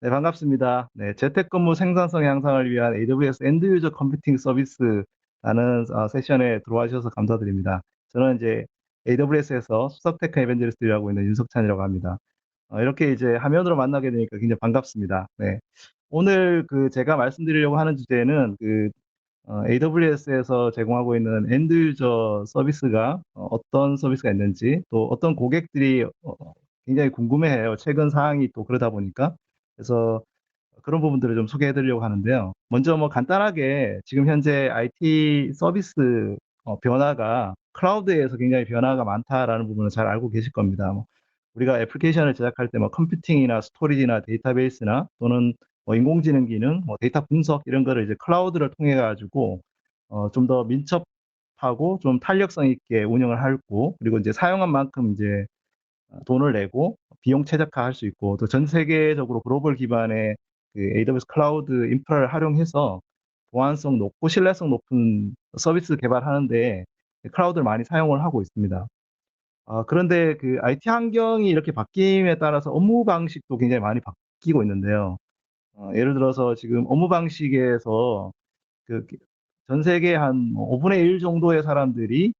네, 반갑습니다. 네, 재택근무 생산성 향상을 위한 AWS 엔드 유저 컴퓨팅 서비스라는 세션에 들어와 주셔서 감사드립니다. 저는 이제 AWS에서 수석 테크 에벤저리스트 일하고 있는 윤석찬이라고 합니다. 이렇게 이제 화면으로 만나게 되니까 굉장히 반갑습니다. 네. 오늘 제가 말씀드리려고 하는 주제는 AWS에서 제공하고 있는 엔드 유저 서비스가 어떤 서비스가 있는지, 또 어떤 고객들이 굉장히 궁금해해요. 최근 사항이 또 그러다 보니까. 그래서 그런 부분들을 좀 소개해 드리려고 하는데요. 먼저 뭐 간단하게 지금 현재 IT 서비스 변화가 클라우드에서 굉장히 변화가 많다라는 부분을 잘 알고 계실 겁니다. 뭐 우리가 애플리케이션을 제작할 때 뭐 컴퓨팅이나 스토리지나 데이터베이스나 또는 뭐 인공지능 기능, 뭐 데이터 분석 이런 거를 이제 클라우드를 통해 가지고 좀 더 민첩하고 좀 탄력성 있게 운영을 하고, 그리고 이제 사용한 만큼 이제 돈을 내고 비용 최적화할 수 있고, 또 전 세계적으로 글로벌 기반의 AWS 클라우드 인프라를 활용해서 보안성 높고 신뢰성 높은 서비스 개발하는데 클라우드를 많이 사용을 하고 있습니다. 그런데 IT 환경이 이렇게 바뀜에 따라서 업무 방식도 굉장히 많이 바뀌고 있는데요. 예를 들어서 지금 업무 방식에서 그, 전 세계 한 5분의 1 정도의 사람들이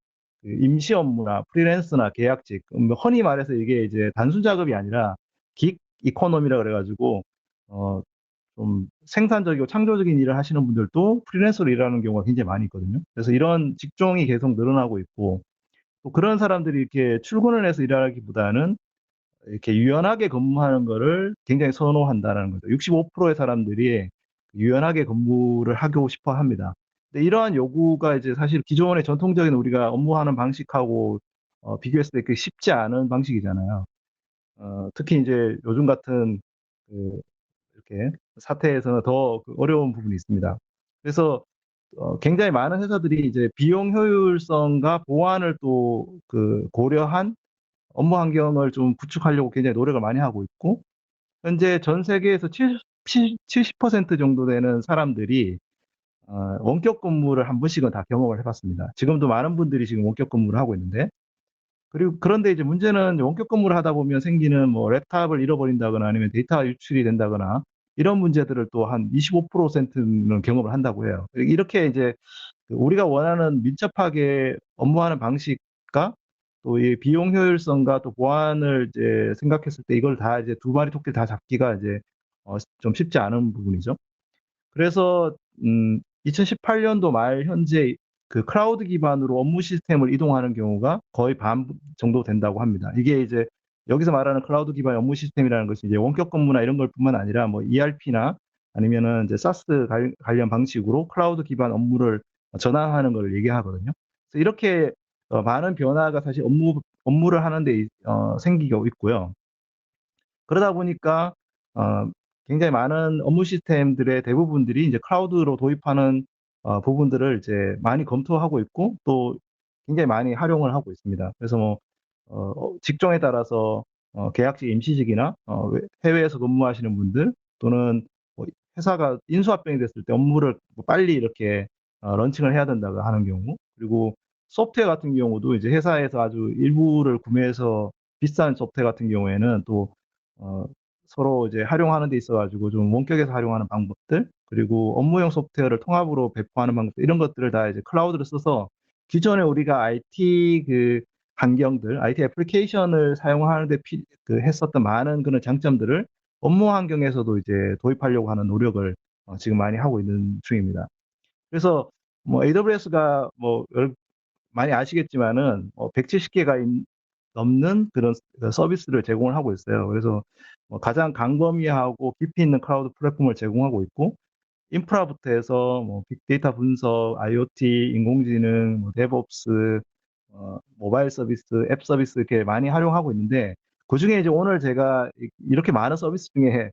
임시 업무나 프리랜서나 계약직, 흔히 말해서 이게 이제 단순 작업이 아니라 긱 이코노미라 그래가지고, 어, 좀 생산적이고 창조적인 일을 하시는 분들도 프리랜서로 일하는 경우가 굉장히 많이 있거든요. 그래서 이런 직종이 계속 늘어나고 있고, 또 그런 사람들이 이렇게 출근을 해서 일하기보다는 이렇게 유연하게 근무하는 거를 굉장히 선호한다는 거죠. 65%의 사람들이 유연하게 근무를 하고 싶어 합니다. 근데 이러한 요구가 이제 사실 기존의 전통적인 우리가 업무하는 방식하고 비교했을 때 쉽지 않은 방식이잖아요. 특히 이제 요즘 같은 그 이렇게 사태에서는 더그 어려운 부분이 있습니다. 그래서 굉장히 많은 회사들이 이제 비용 효율성과 보안을 또 고려한 업무 환경을 좀 구축하려고 굉장히 노력을 많이 하고 있고, 현재 전 세계에서 70% 정도 되는 사람들이 원격 근무를 한 번씩은 다 경험을 해봤습니다. 지금도 많은 분들이 지금 원격 근무를 하고 있는데, 그리고 그런데 이제 문제는 원격 근무를 하다 보면 생기는 뭐 랩탑을 잃어버린다거나 아니면 데이터 유출이 된다거나 이런 문제들을 또 한 25%는 경험을 한다고 해요. 이렇게 이제 우리가 원하는 민첩하게 업무하는 방식과 또 이 비용 효율성과 또 보안을 이제 생각했을 때 이걸 다 이제 두 마리 토끼를 다 잡기가 이제 좀 쉽지 않은 부분이죠. 그래서 2018년도 말 현재 클라우드 기반으로 업무 시스템을 이동하는 경우가 거의 반 정도 된다고 합니다. 이게 이제 여기서 말하는 클라우드 기반 업무 시스템이라는 것이 이제 원격 근무나 이런 걸 뿐만 아니라 뭐 ERP나 아니면은 이제 사스 관련 방식으로 클라우드 기반 업무를 전환하는 걸 얘기하거든요. 그래서 이렇게 많은 변화가 사실 업무를 하는데 생기고 있고요. 그러다 보니까 어, 굉장히 많은 업무 시스템들의 대부분들이 이제 클라우드로 도입하는 부분들을 이제 많이 검토하고 있고, 또 굉장히 많이 활용을 하고 있습니다. 그래서 뭐 직종에 따라서 계약직 임시직이나 해외에서 근무하시는 분들, 또는 뭐 회사가 인수합병이 됐을 때 업무를 뭐 빨리 이렇게 런칭을 해야 된다고 하는 경우, 그리고 소프트웨어 같은 경우도 이제 회사에서 아주 일부를 구매해서 비싼 소프트웨어 같은 경우에는 또 어, 서로 이제 활용하는 데 있어가지고 좀 원격에서 활용하는 방법들, 그리고 업무용 소프트웨어를 통합으로 배포하는 방법들, 이런 것들을 다 이제 클라우드를 써서 기존에 우리가 IT 환경들, IT 애플리케이션을 사용하는데 했었던 많은 그런 장점들을 업무 환경에서도 이제 도입하려고 하는 노력을 지금 많이 하고 있는 중입니다. 그래서 뭐 AWS가 뭐 많이 아시겠지만은 170개가 넘는 그런 서비스를 제공을 하고 있어요. 그래서 뭐 가장 광범위하고 깊이 있는 클라우드 플랫폼을 제공하고 있고, 인프라부터 해서 뭐 빅데이터 분석, IoT, 인공지능, 뭐 데브옵스, 모바일 서비스, 앱 서비스 이렇게 많이 활용하고 있는데, 그중에 이제 오늘 제가 이렇게 많은 서비스 중에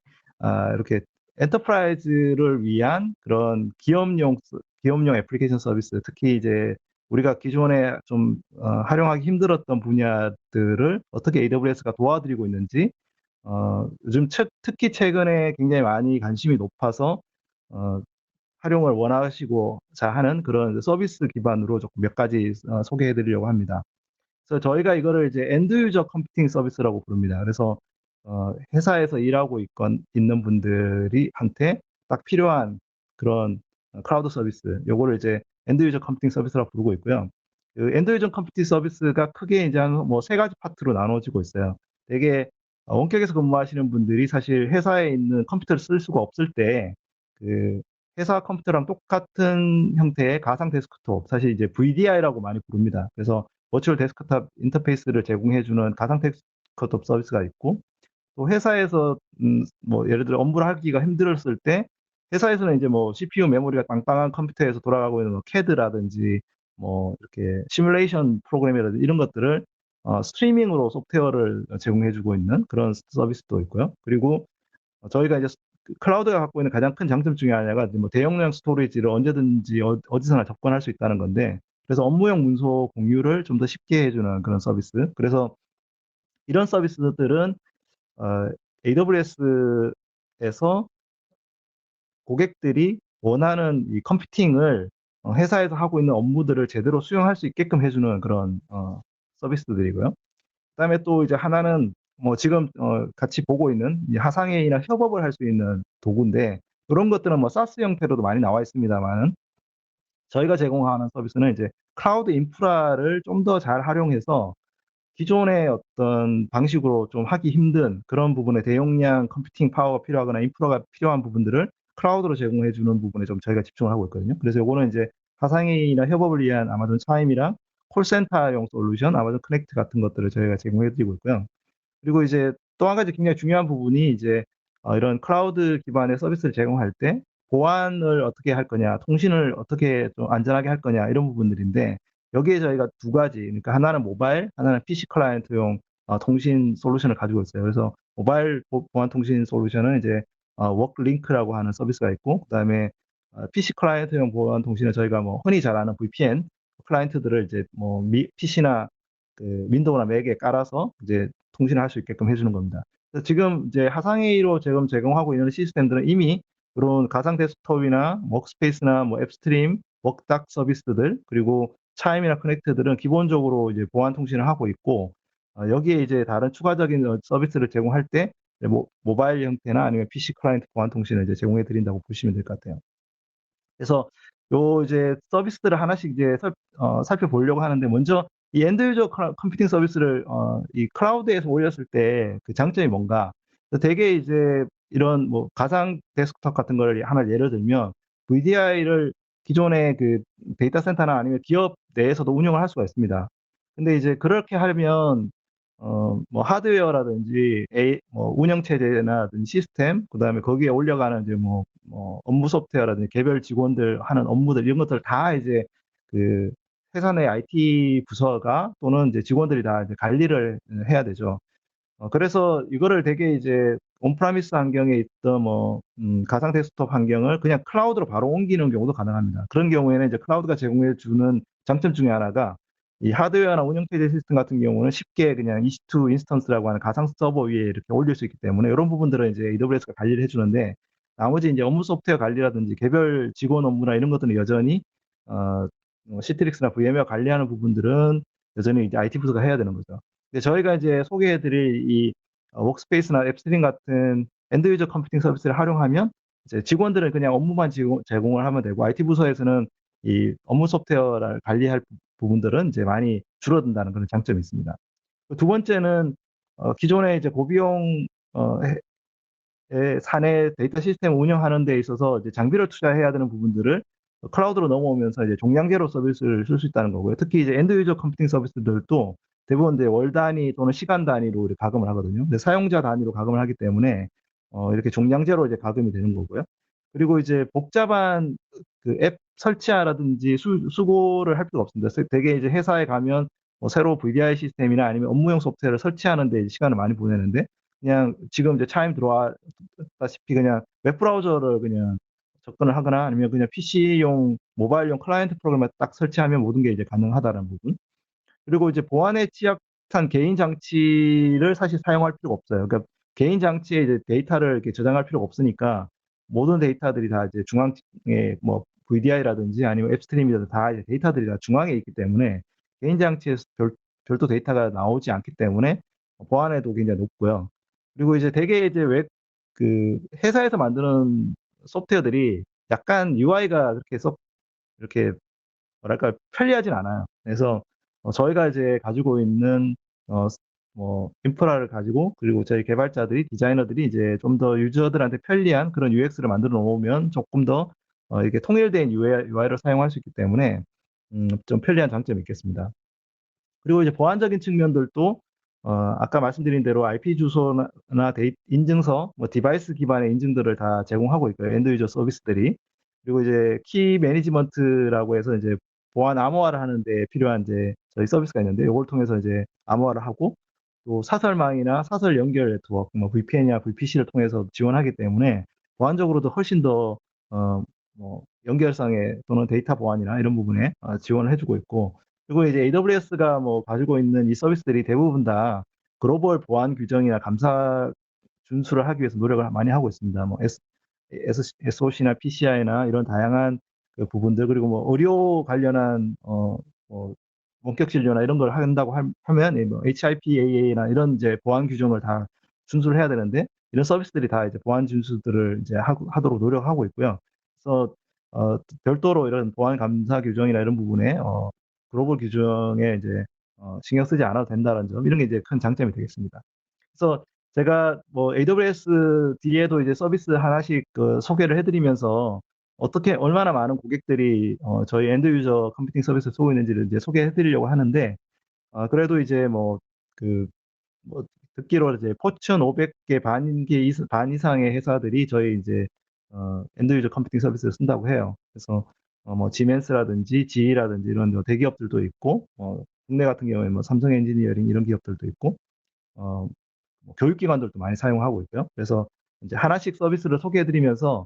이렇게 엔터프라이즈를 위한 그런 기업용 애플리케이션 서비스, 특히 이제 우리가 기존에 좀 활용하기 힘들었던 분야들을 어떻게 AWS가 도와드리고 있는지, 요즘 특히 최근에 굉장히 많이 관심이 높아서 어, 활용을 원하시고자 하는 그런 서비스 기반으로 조금 몇 가지 소개해 드리려고 합니다. 그래서 저희가 이거를 이제 엔드 유저 컴퓨팅 서비스라고 부릅니다. 그래서 회사에서 일하고 있는 분들이 한테 딱 필요한 그런 클라우드 서비스, 요거를 이제 엔드 유저 컴퓨팅 서비스라고 부르고 있고요. 그 엔드 유저 컴퓨팅 서비스가 크게 이제 한 뭐 세 가지 파트로 나눠지고 있어요. 되게 원격에서 근무하시는 분들이 사실 회사에 있는 컴퓨터를 쓸 수가 없을 때, 그 회사 컴퓨터랑 똑같은 형태의 가상 데스크톱, 사실 이제 VDI라고 많이 부릅니다. 그래서 버추얼 데스크톱 인터페이스를 제공해주는 가상 데스크톱 서비스가 있고, 또 회사에서 뭐 예를 들어 업무를 하기가 힘들었을 때 회사에서는 이제 뭐 CPU 메모리가 빵빵한 컴퓨터에서 돌아가고 있는 뭐 CAD라든지 뭐 이렇게 시뮬레이션 프로그램이라든지 이런 것들을 스트리밍으로 소프트웨어를 제공해주고 있는 그런 서비스도 있고요. 그리고 저희가 이제 클라우드가 갖고 있는 가장 큰 장점 중에 하나가 이제 뭐 대용량 스토리지를 언제든지 어디서나 접근할 수 있다는 건데, 그래서 업무용 문서 공유를 좀 더 쉽게 해주는 그런 서비스. 그래서 이런 서비스들은 AWS에서 고객들이 원하는 이 컴퓨팅을 회사에서 하고 있는 업무들을 제대로 수용할 수 있게끔 해주는 그런 서비스들이고요. 그다음에 또 이제 하나는 뭐 지금 같이 보고 있는 이 하상회의나 협업을 할 수 있는 도구인데, 그런 것들은 뭐 사스 형태로도 많이 나와 있습니다만, 저희가 제공하는 서비스는 이제 클라우드 인프라를 좀 더 잘 활용해서 기존의 어떤 방식으로 좀 하기 힘든 그런 부분에 대용량 컴퓨팅 파워가 필요하거나 인프라가 필요한 부분들을 클라우드로 제공해 주는 부분에 좀 저희가 집중을 하고 있거든요. 그래서 요거는 이제 가상회의나 협업을 위한 아마존 차임이랑 콜센터용 솔루션, 아마존 커넥트 같은 것들을 저희가 제공해 드리고 있고요. 그리고 이제 또 한 가지 굉장히 중요한 부분이 이제 이런 클라우드 기반의 서비스를 제공할 때 보안을 어떻게 할 거냐, 통신을 어떻게 좀 안전하게 할 거냐, 이런 부분들인데, 여기에 저희가 두 가지, 그러니까 하나는 모바일, 하나는 PC 클라이언트용 통신 솔루션을 가지고 있어요. 그래서 모바일 보안 통신 솔루션은 이제 워크링크라고 하는 서비스가 있고, 그다음에 PC 클라이언트용 보안 통신은 저희가 뭐 흔히 잘 아는 VPN 클라이언트들을 이제 뭐 PC나 그 윈도우나 맥에 깔아서 이제 통신을 할 수 있게끔 해주는 겁니다. 그래서 지금 이제 하상회의로 지금 제공하고 있는 시스템들은 이미 그런 가상 데스크톱이나 워크스페이스나 뭐 앱스트림, 워크닥 서비스들, 그리고 차임이나 커넥트들은 기본적으로 이제 보안 통신을 하고 있고, 여기에 이제 다른 추가적인 서비스를 제공할 때 모바일 형태나 아니면 PC 클라이언트 보안 통신을 이제 제공해 드린다고 보시면 될 것 같아요. 그래서 요 이제 서비스들을 하나씩 이제 살펴보려고 하는데, 먼저 이 엔드 유저 컴퓨팅 서비스를 이 클라우드에서 올렸을 때 그 장점이 뭔가? 되게 이제 이런 뭐 가상 데스크톱 같은 걸 하나 예를 들면 VDI를 기존의 그 데이터 센터나 아니면 기업 내에서도 운영을 할 수가 있습니다. 근데 이제 그렇게 하면 뭐 하드웨어라든지 뭐 운영 체제나든지 시스템, 그다음에 거기에 올려가는 이제 뭐 업무 소프트웨어라든지 개별 직원들 하는 업무들, 이런 것들 다 이제 그 회사 내 IT 부서가 또는 이제 직원들이 다 이제 관리를 해야 되죠. 그래서 이거를 되게 이제 온프라미스 환경에 있던 뭐 가상 데스크톱 환경을 그냥 클라우드로 바로 옮기는 경우도 가능합니다. 그런 경우에는 이제 클라우드가 제공해 주는 장점 중에 하나가, 이 하드웨어나 운영체제 시스템 같은 경우는 쉽게 그냥 EC2 인스턴스라고 하는 가상 서버 위에 이렇게 올릴 수 있기 때문에 이런 부분들은 이제 AWS가 관리를 해주는데, 나머지 이제 업무 소프트웨어 관리라든지 개별 직원 업무나 이런 것들은 여전히 시트릭스나 VM웨어 관리하는 부분들은 여전히 이제 IT 부서가 해야 되는 거죠. 근데 저희가 이제 소개해드릴 이 워크스페이스나 앱스트림 같은 엔드 유저 컴퓨팅 서비스를 활용하면 이제 직원들은 그냥 업무만 제공을 하면 되고, IT 부서에서는 이 업무 소프트웨어를 관리할 부분들은 이제 많이 줄어든다는 그런 장점이 있습니다. 두 번째는 기존에 이제 고비용 사내 데이터 시스템 운영하는 데 있어서 이제 장비를 투자해야 되는 부분들을 클라우드로 넘어오면서 이제 종량제로 서비스를 쓸 수 있다는 거고요. 특히 이제 엔드 유저 컴퓨팅 서비스들도 대부분 이제 월 단위 또는 시간 단위로 이렇게 가금을 하거든요. 근데 사용자 단위로 가금을 하기 때문에 이렇게 종량제로 이제 가금이 되는 거고요. 그리고 이제 복잡한 그 앱 설치라든지 수고를 할 필요가 없습니다. 되게 이제 회사에 가면 뭐 새로 VDI 시스템이나 아니면 업무용 소프트웨어를 설치하는데 시간을 많이 보내는데, 그냥 지금 이제 차임 들어왔다시피 그냥 웹브라우저를 그냥 접근을 하거나 아니면 그냥 PC용, 모바일용 클라이언트 프로그램을 딱 설치하면 모든 게 이제 가능하다는 부분. 그리고 이제 보안에 취약한 개인 장치를 사실 사용할 필요가 없어요. 그러니까 개인 장치에 이제 데이터를 이렇게 저장할 필요가 없으니까 모든 데이터들이 다 이제 중앙에 뭐 VDI라든지 아니면 앱스트림이라든지 다 이제 데이터들이 다 중앙에 있기 때문에 개인 장치에서 별도 데이터가 나오지 않기 때문에 보안에도 굉장히 높고요. 그리고 이제 되게 이제 그 회사에서 만드는 소프트웨어들이 약간 UI가 그렇게 썩 이렇게 뭐랄까 편리하진 않아요. 그래서 저희가 이제 가지고 있는 어, 뭐 인프라를 가지고 그리고 저희 개발자들이 디자이너들이 이제 좀 더 유저들한테 편리한 그런 UX를 만들어 놓으면 조금 더 이게 통일된 UI를 사용할 수 있기 때문에 좀 편리한 장점이 있겠습니다. 그리고 이제 보안적인 측면들도 아까 말씀드린 대로 IP 주소나 인증서, 뭐 디바이스 기반의 인증들을 다 제공하고 있고요. 엔드 유저 서비스들이. 그리고 이제 키 매니지먼트라고 해서 이제 보안 암호화를 하는데 필요한 이제 저희 서비스가 있는데 이걸 통해서 이제 암호화를 하고 또 사설망이나 사설 연결 네트워크, 뭐 VPN이나 VPC를 통해서 지원하기 때문에 보안적으로도 훨씬 더 뭐 연결성에 또는 데이터 보안이나 이런 부분에 지원을 해주고 있고 그리고 이제 AWS가 뭐 가지고 있는 이 서비스들이 대부분 다 글로벌 보안 규정이나 감사 준수를 하기 위해서 노력을 많이 하고 있습니다. 뭐 SOC나 PCI나 이런 다양한 그 부분들 그리고 뭐 의료 관련한 뭐 원격 진료나 이런 걸 한다고 하면 뭐 HIPAA나 이런 이제 보안 규정을 다 준수를 해야 되는데 이런 서비스들이 다 이제 보안 준수들을 이제 하도록 노력하고 있고요. 그래서 별도로 이런 보안 감사 규정이나 이런 부분에 글로벌 규정에 이제 신경 쓰지 않아도 된다는 점 이런 게 이제 큰 장점이 되겠습니다. 그래서 제가 뭐 AWS 뒤에도 이제 서비스 하나씩 그 소개를 해드리면서 어떻게 얼마나 많은 고객들이 저희 엔드 유저 컴퓨팅 서비스를 쓰고 있는지를 이제 소개해드리려고 하는데 그래도 이제 뭐 듣기로 이제 포춘 500개 반 이상의 회사들이 저희 이제 엔드 유저 컴퓨팅 서비스를 쓴다고 해요. 그래서 뭐 지멘스라든지 GE라든지 이런 뭐 대기업들도 있고 국내 같은 경우에 뭐 삼성 엔지니어링 이런 기업들도 있고 어, 뭐 교육기관들도 많이 사용하고 있고요. 그래서 이제 하나씩 서비스를 소개해드리면서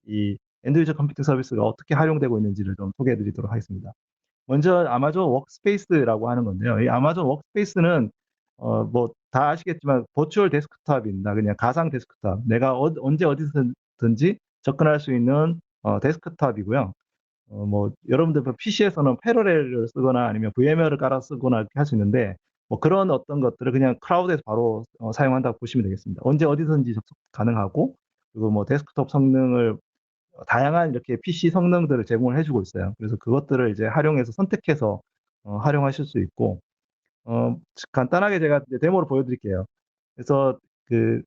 이 엔드유저 컴퓨팅 서비스가 어떻게 활용되고 있는지를 좀 소개해드리도록 하겠습니다. 먼저 아마존 워크스페이스라고 하는 건데요. 이 아마존 워크스페이스는 뭐 다 아시겠지만 버추얼 데스크탑입니다. 그냥 가상 데스크탑. 내가 언제 어디서든지 접근할 수 있는 데스크탑이고요. 뭐 여러분들 PC에서는 패러렐을 쓰거나 아니면 VMware를 깔아 쓰거나 이렇게 할 수 있는데 뭐 그런 어떤 것들을 그냥 클라우드에서 바로 사용한다고 보시면 되겠습니다. 언제 어디든지 접속 가능하고 그리고 뭐 데스크톱 성능을 다양한 이렇게 PC 성능들을 제공을 해주고 있어요. 그래서 그것들을 이제 활용해서 선택해서 활용하실 수 있고 어, 간단하게 제가 이제 데모를 보여드릴게요. 그래서 그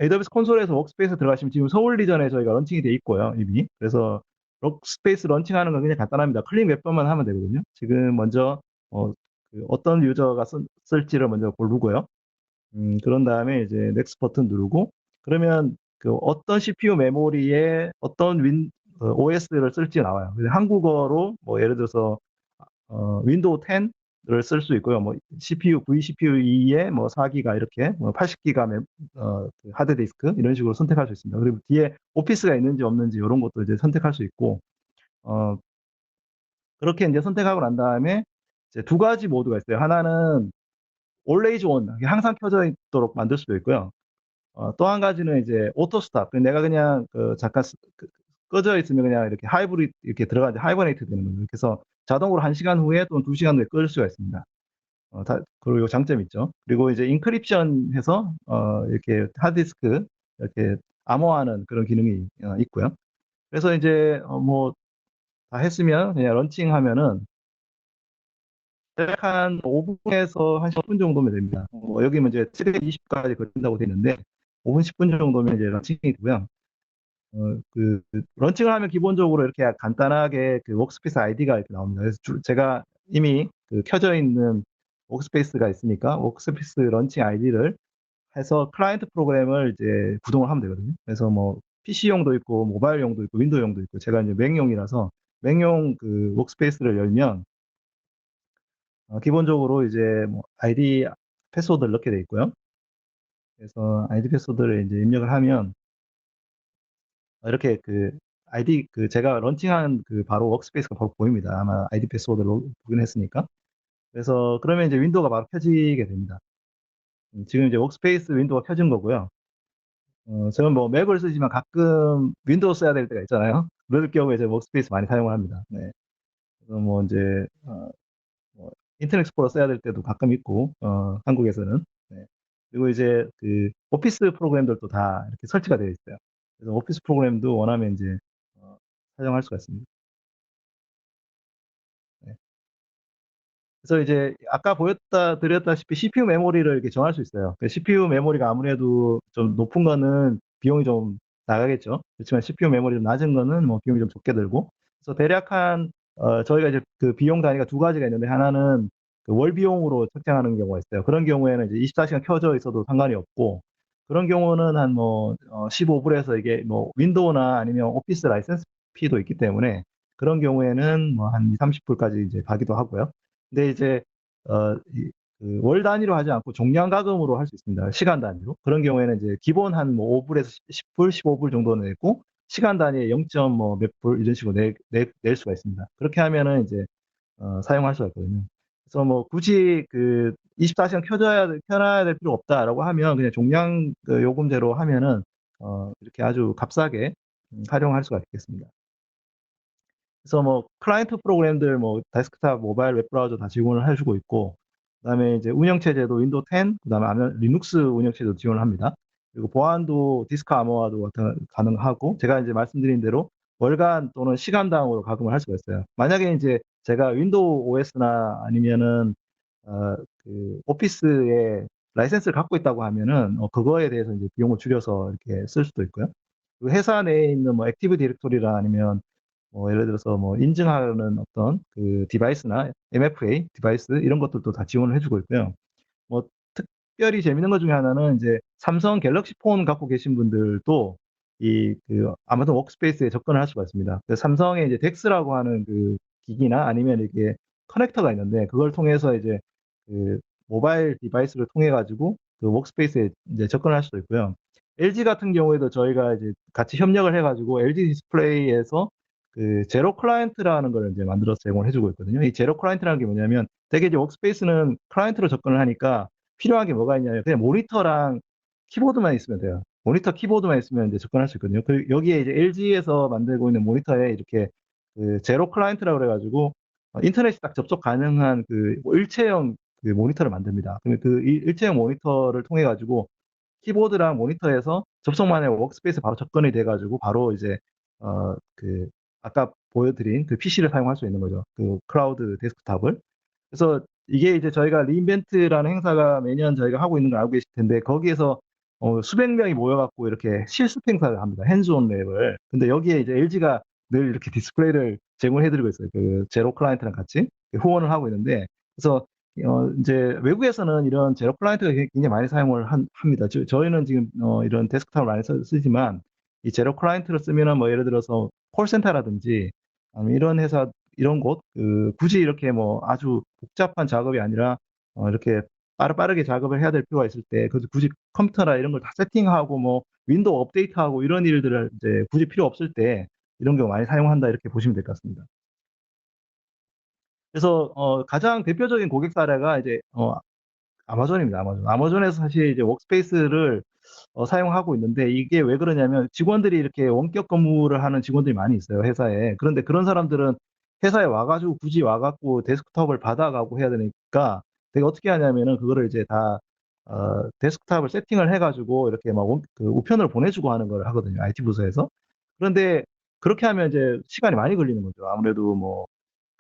AWS 콘솔에서 워크스페이스 들어가시면 지금 서울 리전에 저희가 런칭이 돼 있고요, 이미. 그래서 워크스페이스 런칭하는 건 그냥 간단합니다. 클릭 몇 번만 하면 되거든요. 지금 먼저 어떤 유저가 쓸지를 먼저 고르고요. 그런 다음에 이제 넥스트 버튼 누르고 그러면 그 어떤 CPU 메모리에 어떤 OS를 쓸지 나와요. 그래서 한국어로 뭐 예를 들어서 윈도우 10을 쓸 수 있고요. 뭐 CPU, vCPU 2에 뭐 4기가 이렇게 뭐 80기가 그 하드디스크 이런 식으로 선택할 수 있습니다. 그리고 뒤에 오피스가 있는지 없는지 이런 것도 이제 선택할 수 있고 어, 그렇게 이제 선택하고 난 다음에 이제 두 가지 모드가 있어요. 하나는 always on, 항상 켜져 있도록 만들 수도 있고요. 또 한 가지는 이제 오토 스탑. 내가 그냥 잠깐 꺼져 있으면 그냥 이렇게 하이브리드 이렇게 들어가지 하이버네이트 되는 거예요. 그래서 자동으로 1시간 후에 또는 2시간 후에 끌 수가 있습니다. 그리고 장점이 있죠. 그리고 이제 인크립션 해서 이렇게 하드디스크 이렇게 암호화하는 그런 기능이 있고요. 그래서 이제 뭐 다 했으면 그냥 런칭하면은 한 5분에서 한 10분 정도면 됩니다. 여기 이제 720까지 걸린다고 되어 있는데 5분, 10분 정도면 이제 런칭이 되고요. 런칭을 하면 기본적으로 이렇게 간단하게 그 워크스페이스 아이디가 이렇게 나옵니다. 그래서 제가 이미 그 켜져 있는 워크스페이스가 있으니까 워크스페이스 런칭 아이디를 해서 클라이언트 프로그램을 이제 구동을 하면 되거든요. 그래서 뭐 PC용도 있고 모바일용도 있고 윈도우용도 있고 제가 이제 맥용이라서 맥용 그 워크스페이스를 열면 기본적으로 이제 뭐 아이디 패스워드를 넣게 돼 있고요. 그래서 아이디 패스워드를 이제 입력을 하면 이렇게 그 아이디 그 제가 런칭한 그 바로 워크스페이스가 바로 보입니다. 아마 아이디 패스워드로 보긴 했으니까. 그래서 그러면 이제 윈도우가 바로 켜지게 됩니다. 지금 이제 워크스페이스 윈도우가 켜진 거고요. 저는 뭐 맥을 쓰지만 가끔 윈도우 써야 될 때가 있잖아요. 그럴 경우에 이제 워크스페이스 많이 사용을 합니다. 네. 그래서 뭐 이제 뭐 인터넷 익스플로러 써야 될 때도 가끔 있고 한국에서는. 네. 그리고 이제 그 오피스 프로그램들도 다 이렇게 설치가 되어 있어요. 그래서 오피스 프로그램도 원하면 이제 어, 사용할 수가 있습니다. 네. 그래서 이제 아까 드렸다시피 CPU 메모리를 이렇게 정할 수 있어요. 그 CPU 메모리가 아무래도 좀 높은 거는 비용이 좀 나가겠죠. 그렇지만 CPU 메모리 좀 낮은 거는 뭐 비용이 좀 적게 들고. 그래서 대략 저희가 이제 그 비용 단위가 두 가지가 있는데 하나는 그월 비용으로 책정하는 경우가 있어요. 그런 경우에는 이제 24시간 켜져 있어도 상관이 없고, 그런 경우는 한 뭐 15불에서 이게 뭐 윈도우나 아니면 오피스 라이센스 피도 있기 때문에 그런 경우에는 뭐 한 2, 30불까지 이제 가기도 하고요. 근데 이제 그월 단위로 하지 않고 종량 가금으로 할 수 있습니다. 시간 단위로. 그런 경우에는 이제 기본 한 뭐 5불에서 10불, 15불 정도는 내고 시간 단위에 0. 뭐 몇 불 이런 식으로 낼 수가 있습니다. 그렇게 하면은 이제 사용할 수가 있거든요. 그래서 뭐 굳이 그 24시간 켜놔야 될 필요 없다라고 하면 그냥 종량 그 요금제로 하면은 이렇게 아주 값싸게 활용할 수가 있겠습니다. 그래서 뭐 클라이언트 프로그램들 뭐 데스크탑, 모바일 웹브라우저 다 지원을 해주고 있고, 그다음에 이제 운영체제도 윈도우 10, 그다음에 리눅스 운영체제도 지원을 합니다. 그리고 보안도 디스크 아머와도 가능하고, 제가 이제 말씀드린 대로 월간 또는 시간당으로 가금을 할 수가 있어요. 만약에 이제 제가 윈도우 OS나 아니면은 그 오피스에 라이센스를 갖고 있다고 하면은 그거에 대해서 이제 비용을 줄여서 이렇게 쓸 수도 있고요. 그리고 회사 내에 있는 뭐 액티브 디렉토리나 아니면 뭐 예를 들어서 뭐 인증하는 어떤 그 디바이스나 MFA 디바이스 이런 것들도 다 지원을 해주고 있고요. 뭐 특별히 재밌는 것 중에 하나는 이제 삼성 갤럭시 폰 갖고 계신 분들도 이 그 아마존 워크스페이스에 접근을 할 수가 있습니다. 그 삼성의 이제 덱스라고 하는 그 기기나 아니면 이게 커넥터가 있는데 그걸 통해서 이제 그 모바일 디바이스를 통해 가지고 그 워크스페이스에 이제 접근할 수도 있고요. LG 같은 경우에도 저희가 이제 같이 협력을 해가지고 LG 디스플레이에서 그 제로 클라이언트라는 걸 이제 만들어서 제공을 해주고 있거든요. 이 제로 클라이언트라는 게 뭐냐면 되게 이제 워크스페이스는 클라이언트로 접근을 하니까 필요한 게 뭐가 있냐면 그냥 모니터랑 키보드만 있으면 돼요. 모니터 키보드만 있으면 이제 접근할 수 있거든요. 그 여기에 이제 LG에서 만들고 있는 모니터에 이렇게 그 제로 클라이언트라고 그래가지고 인터넷이 딱 접속 가능한 그뭐 일체형 그 모니터를 만듭니다. 그러면 그 일체형 모니터를 통해 가지고 키보드랑 모니터에서 접속만 해 워크스페이스 바로 접근이 돼가지고 바로 이제 그 아까 보여드린 그 PC를 사용할 수 있는 거죠. 그 클라우드 데스크탑을. 그래서 이게 이제 저희가 리인벤트라는 행사가 매년 저희가 하고 있는 걸 알고 계실 텐데 거기에서 수백 명이 모여갖고 이렇게 실습 행사를 합니다. 핸즈온 랩을. 근데 여기에 이제 LG가 늘 이렇게 디스플레이를 제공해드리고 있어요. 그 제로 클라이언트랑 같이 후원을 하고 있는데 그래서 이제 외국에서는 이런 제로 클라이언트가 굉장히 많이 사용을 합니다. 저희는 지금 이런 데스크탑을 많이 쓰지만 이 제로 클라이언트를 쓰면은 뭐 예를 들어서 콜센터라든지 아니면 이런 회사 이런 곳 굳이 이렇게 뭐 아주 복잡한 작업이 아니라 이렇게 빠르게 작업을 해야 될 필요가 있을 때 굳이 컴퓨터나 이런 걸 다 세팅하고 뭐 윈도우 업데이트하고 이런 일들을 이제 굳이 필요 없을 때 이런 경우 많이 사용한다 이렇게 보시면 될 것 같습니다. 그래서 가장 대표적인 고객 사례가 이제 아마존입니다. 아마존. 아마존에서 사실 이제 워크스페이스를 사용하고 있는데 이게 왜 그러냐면 직원들이 이렇게 원격 근무를 하는 직원들이 많이 있어요, 회사에. 그런데 그런 사람들은 회사에 와가지고 굳이 와갖고 데스크톱을 받아가고 해야 되니까 되게 어떻게 하냐면은 그거를 이제 다 데스크탑을 세팅을 해가지고 이렇게 막 그 우편을 보내주고 하는 걸 하거든요, IT 부서에서. 그런데 그렇게 하면 이제 시간이 많이 걸리는 거죠. 아무래도 뭐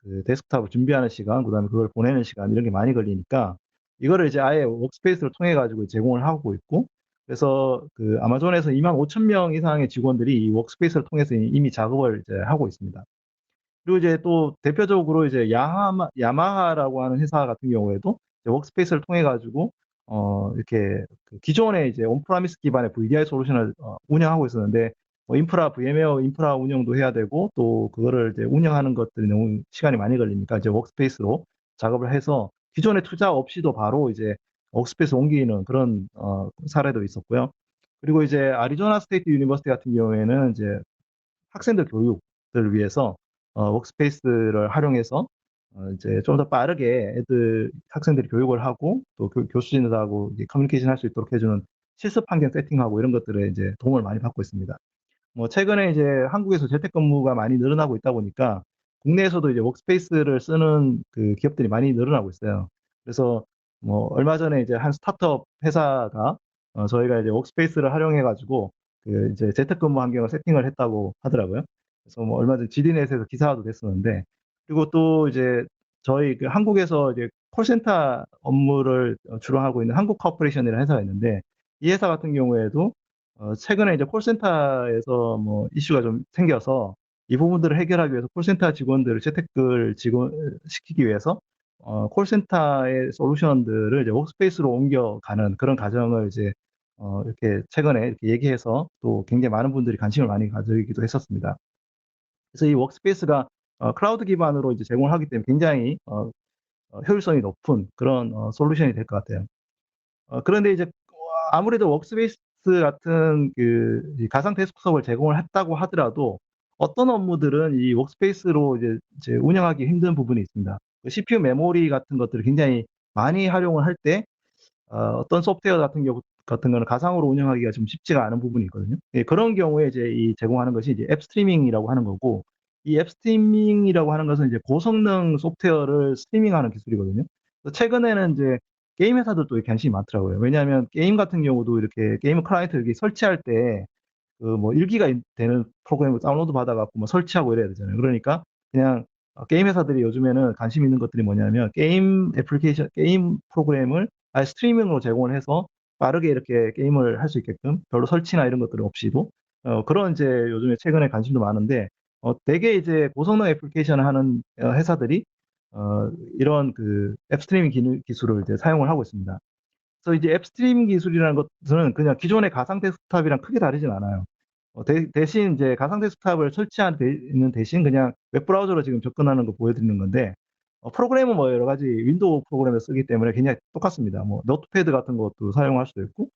그 데스크탑을 준비하는 시간, 그다음에 그걸 보내는 시간 이런 게 많이 걸리니까 이거를 이제 아예 워크스페이스를 통해 가지고 제공을 하고 있고 그래서 그 아마존에서 2만 5천 명 이상의 직원들이 이 워크스페이스를 통해서 이미 작업을 이제 하고 있습니다. 그리고 이제 또 대표적으로 이제 야마하라고 하는 회사 같은 경우에도 이제 워크스페이스를 통해 가지고 이렇게 그 기존에 이제 온프라미스 기반의 VDI 솔루션을 운영하고 있었는데 뭐 VM웨어 인프라 운영도 해야 되고 또 그거를 이제 운영하는 것들이 너무 시간이 많이 걸리니까 이제 워크스페이스로 작업을 해서 기존에 투자 없이도 바로 이제 워크스페이스 옮기는 그런 사례도 있었고요. 그리고 이제 아리조나 스테이트 유니버시티 같은 경우에는 이제 학생들 교육을 위해서 워크스페이스를 활용해서 이제 좀 더 빠르게 학생들이 교육을 하고 또 교수진들하고 커뮤니케이션 할 수 있도록 해주는 실습 환경 세팅하고 이런 것들에 이제 도움을 많이 받고 있습니다. 뭐 최근에 이제 한국에서 재택근무가 많이 늘어나고 있다 보니까 국내에서도 이제 워크스페이스를 쓰는 그 기업들이 많이 늘어나고 있어요. 그래서 뭐 얼마 전에 이제 한 스타트업 회사가 저희가 이제 워크스페이스를 활용해가지고 그 이제 재택근무 환경을 세팅을 했다고 하더라고요. 그래서 뭐 얼마 전 지디넷에서 기사화도 됐었는데 그리고 또 이제 저희 그 한국에서 이제 콜센터 업무를 주로 하고 있는 한국 코퍼레이션이라는 회사가 있는데 이 회사 같은 경우에도 최근에 이제 콜센터에서 뭐 이슈가 좀 생겨서 이 부분들을 해결하기 위해서 콜센터 직원들을 재택을 시키기 위해서 콜센터의 솔루션들을 이제 워크스페이스로 옮겨가는 그런 과정을 이제 이렇게 최근에 이렇게 얘기해서 또 굉장히 많은 분들이 관심을 많이 가지기도 했었습니다. 그래서 이 워크스페이스가 클라우드 기반으로 이제 제공을 하기 때문에 굉장히 효율성이 높은 그런 솔루션이 될 것 같아요. 그런데 이제 아무래도 워크스페이스 같은 그이 가상 데스크톱을 제공을 했다고 하더라도 어떤 업무들은 이 워크스페이스로 이제 운영하기 힘든 부분이 있습니다. 그 CPU 메모리 같은 것들을 굉장히 많이 활용을 할 때 어떤 소프트웨어 같은 경우 같은 거는 가상으로 운영하기가 좀 쉽지가 않은 부분이 있거든요. 예, 그런 경우에 이제 이 제공하는 것이 이제 앱 스트리밍이라고 하는 거고, 이 앱 스트리밍이라고 하는 것은 이제 고성능 소프트웨어를 스트리밍하는 기술이거든요. 그래서 최근에는 이제 게임 회사들도 이렇게 관심이 많더라고요. 왜냐하면 게임 같은 경우도 이렇게 게임 클라이언트 이렇게 설치할 때 그 뭐 1기가 되는 프로그램을 다운로드 받아갖고 뭐 설치하고 이래야 되잖아요. 그러니까 그냥 게임 회사들이 요즘에는 관심 있는 것들이 뭐냐면 게임 애플리케이션, 게임 프로그램을 아예 스트리밍으로 제공을 해서 빠르게 이렇게 게임을 할 수 있게끔 별로 설치나 이런 것들 없이도 그런 이제 요즘에 최근에 관심도 많은데 대개 이제 고성능 애플리케이션을 하는 회사들이 이런 그 앱 스트리밍 기술을 이제 사용을 하고 있습니다. 그래서 이제 앱 스트리밍 기술이라는 것은 그냥 기존의 가상 데스크탑이랑 크게 다르진 않아요. 대신 이제 가상 데스크탑을 있는 대신 그냥 웹브라우저로 지금 접근하는 거 보여드리는 건데, 프로그램은 뭐 여러 가지 윈도우 프로그램을 쓰기 때문에 굉장히 똑같습니다. 뭐 노트패드 같은 것도 사용할 수도 있고,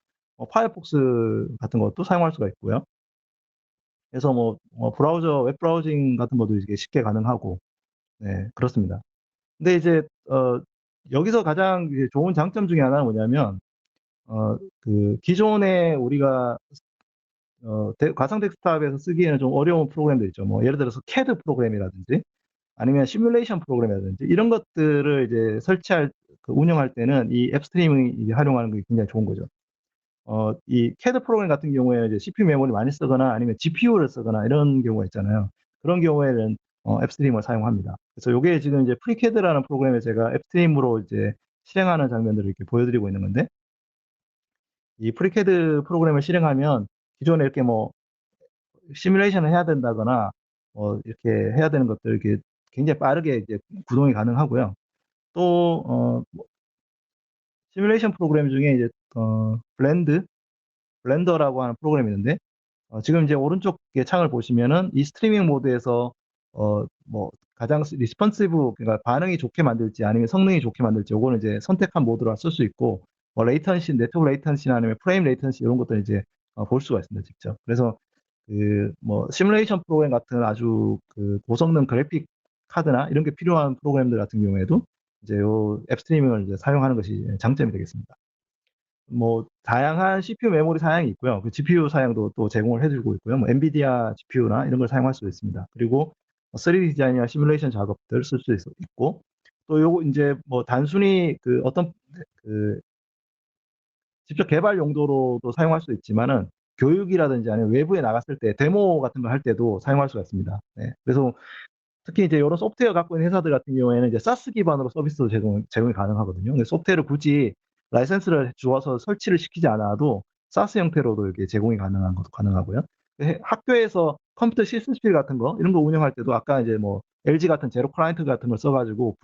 파이어폭스 같은 것도 사용할 수가 있고요. 그래서 웹 브라우징 같은 것도 이게 쉽게 가능하고, 네, 그렇습니다. 근데 이제, 여기서 가장 이제 좋은 장점 중에 하나는 뭐냐면, 그 기존에 우리가 가상 데스크탑에서 쓰기에는 좀 어려운 프로그램들 있죠. 뭐 예를 들어서 CAD 프로그램이라든지 아니면 시뮬레이션 프로그램이라든지 이런 것들을 이제 운영할 때는 이 앱 스트리밍이 활용하는 게 굉장히 좋은 거죠. 이 CAD 프로그램 같은 경우에 이제 CPU 메모리 많이 쓰거나 아니면 GPU를 쓰거나 이런 경우가 있잖아요. 그런 경우에는 앱 스트리밍을 사용합니다. 그래서 이게 지금 이제 프리캐드라는 프로그램에 제가 앱 스트리밍으로 이제 실행하는 장면들을 이렇게 보여드리고 있는 건데, 이 프리캐드 프로그램을 실행하면 기존에 이렇게 뭐 시뮬레이션을 해야 된다거나 이렇게 해야 되는 것들 이렇게 굉장히 빠르게 이제 구동이 가능하고요. 또 시뮬레이션 프로그램 중에 이제 블렌더라고 하는 프로그램이 있는데 지금 이제 오른쪽에 창을 보시면은 이 스트리밍 모드에서 가장 리스폰시브 그러니까 반응이 좋게 만들지 아니면 성능이 좋게 만들지 요거는 이제 선택한 모드로 쓸 수 있고 네트워크 레이턴시나 아니면 프레임 레이턴시 이런 것들 이제 볼 수가 있습니다 직접. 그래서 그 시뮬레이션 프로그램 같은 아주 그 고성능 그래픽 카드나 이런 게 필요한 프로그램들 같은 경우에도 이제 요 앱 스트리밍을 이제 사용하는 것이 장점이 되겠습니다. 다양한 CPU 메모리 사양이 있고요. 그 GPU 사양도 또 제공을 해주고 있고요. 엔비디아 GPU나 이런 걸 사용할 수 있습니다. 그리고 3D 디자인이나 시뮬레이션 작업들 쓸 수 있고, 또 요거 이제 단순히 그 어떤 그 직접 개발 용도로도 사용할 수 있지만은 교육이라든지 아니면 외부에 나갔을 때 데모 같은 거 할 때도 사용할 수가 있습니다. 네. 그래서 특히 이제 이런 소프트웨어 갖고 있는 회사들 같은 경우에는 이제 사스 기반으로 서비스도 제공이 가능하거든요. 근데 소프트웨어를 굳이 라이센스를 주어서 설치를 시키지 않아도 사스 형태로도 이렇게 제공이 가능한 것도 가능하고요. 학교에서 컴퓨터 시스템 같은 거 이런 거 운영할 때도 아까 이제 LG 같은 제로 클라이언트 같은 걸 써가지고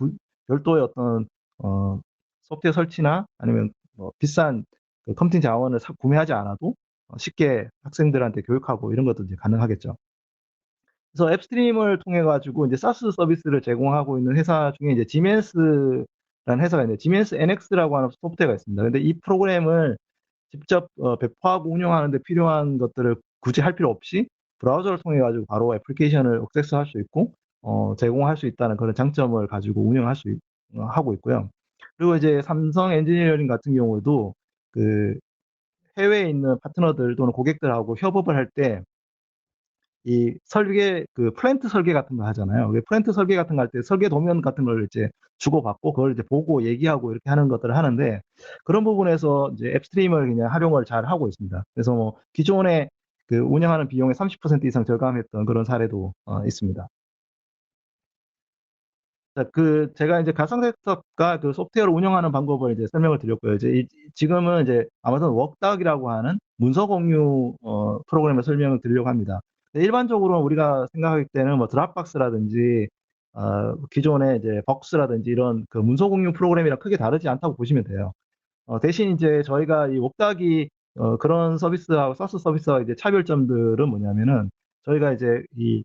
별도의 어떤 어, 소프트웨어 설치나 아니면 비싼 그 컴퓨팅 자원을 구매하지 않아도 쉽게 학생들한테 교육하고 이런 것도 이제 가능하겠죠. 그래서 앱스트림을 통해 가지고 이제 사스 서비스를 제공하고 있는 회사 중에 이제 지멘스라는 회사가 있는데 지멘스 NX라고 하는 소프트웨어가 있습니다. 근데 이 프로그램을 직접 배포하고 운영하는데 필요한 것들을 굳이 할 필요 없이 브라우저를 통해 가지고 바로 애플리케이션을 액세스할 수 있고 제공할 수 있다는 그런 장점을 가지고 하고 있고요. 그리고 이제 삼성 엔지니어링 같은 경우에도 그 해외에 있는 파트너들 또는 고객들하고 협업을 할때 이 설계, 그 플랜트 설계 같은 거 하잖아요. 그 플랜트 설계 같은 거 할 때 설계 도면 같은 걸 이제 주고받고 그걸 이제 보고 얘기하고 이렇게 하는 것들을 하는데 그런 부분에서 이제 앱스트림을 그냥 활용을 잘 하고 있습니다. 그래서 뭐 기존에 그 운영하는 비용의 30% 이상 절감했던 그런 사례도 있습니다. 자, 제가 이제 가상 데스크톱과 그 소프트웨어를 운영하는 방법을 이제 설명을 드렸고요. 이제 지금은 이제 아마존 웍닥이라고 하는 문서 공유 프로그램을 설명을 드리려고 합니다. 일반적으로 우리가 생각할 때는 뭐 드랍박스라든지 기존의 이제 벅스라든지 이런 그 문서 공유 프로그램이랑 크게 다르지 않다고 보시면 돼요. 대신 이제 저희가 이 옥닥이 그런 서비스하고 사스 서비스와 이제 차별점들은 뭐냐면은 저희가 이제 이